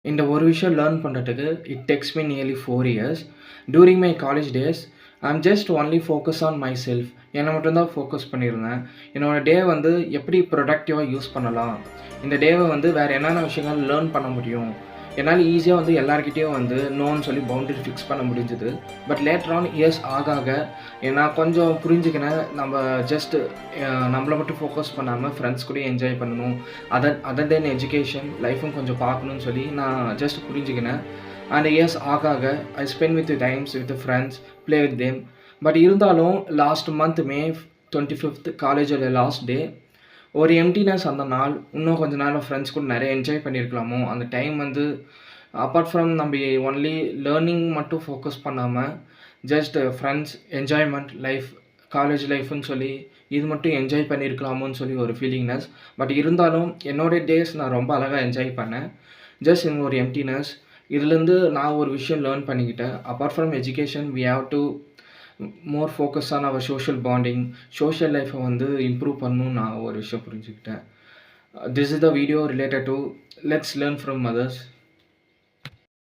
இந்த ஒரு விஷயம் லேர்ன் பண்ணுறதுக்கு it takes me nearly 4 years. Touring my college days I'm just only focus on my self. என்னை மட்டும்தான் ஃபோக்கஸ் பண்ணியிருந்தேன். என்னோடய டே வந்து எப்படி ப்ரொடக்டிவாக யூஸ் பண்ணலாம், இந்த டேவை வந்து வேறு என்னென்ன விஷயங்கள் லேர்ன் பண்ண முடியும், என்னால் ஈஸியாக வந்து எல்லார்கிட்டேயும் வந்து நோன்னு சொல்லி பவுண்டரி ஃபிக்ஸ் பண்ண முடிஞ்சுது. பட் லேட்டர் ஆன் இயர்ஸ் ஆக ஆக நான் கொஞ்சம் புரிஞ்சுக்கினேன். நம்ம ஜஸ்ட் நம்மளை மட்டும் ஃபோக்கஸ் பண்ணாமல் ஃப்ரெண்ட்ஸ் கூடயும் என்ஜாய் பண்ணணும், அதர் தென் எஜுகேஷன் லைஃப்பும் கொஞ்சம் பார்க்கணுன்னு சொல்லி நான் ஜஸ்ட் புரிஞ்சுக்கினேன். அண்ட் இயர்ஸ் ஆக ஆக I spend with times with friends, play with them. But இருந்தாலும் லாஸ்ட் மந்த் மே 25th காலேஜோட லாஸ்ட் டே ஒரு எம்டினஸ். அந்த நாள் இன்னும் கொஞ்சம் நேரம் ஃப்ரெண்ட்ஸ் கூட நிறைய என்ஜாய் பண்ணியிருக்கலாமோ, அந்த டைம் வந்து அப்பார்ட் ஃப்ரம் நம்ம ஒன்லி லேர்னிங் மட்டும் ஃபோக்கஸ் பண்ணாமல் just friends, enjoyment, life, college லைஃப்னு சொல்லி இது மட்டும் என்ஜாய் பண்ணியிருக்கலாமோன்னு சொல்லி ஒரு ஃபீலிங்னஸ். பட் இருந்தாலும் என்னோடய டேஸ் நான் ரொம்ப அழகாக என்ஜாய் பண்ணேன். ஜஸ்ட் இந்த ஒரு எம்டினஸ் இதுலேருந்து நான் ஒரு விஷயம் லேர்ன் பண்ணிக்கிட்டேன். Apart from education we have to more focus on our social bonding, social லைஃப்பை வந்து இம்ப்ரூவ் பண்ணணும்னு நான் ஒரு விஷயம் புரிஞ்சுக்கிட்டேன். This is the video related to let's learn from others.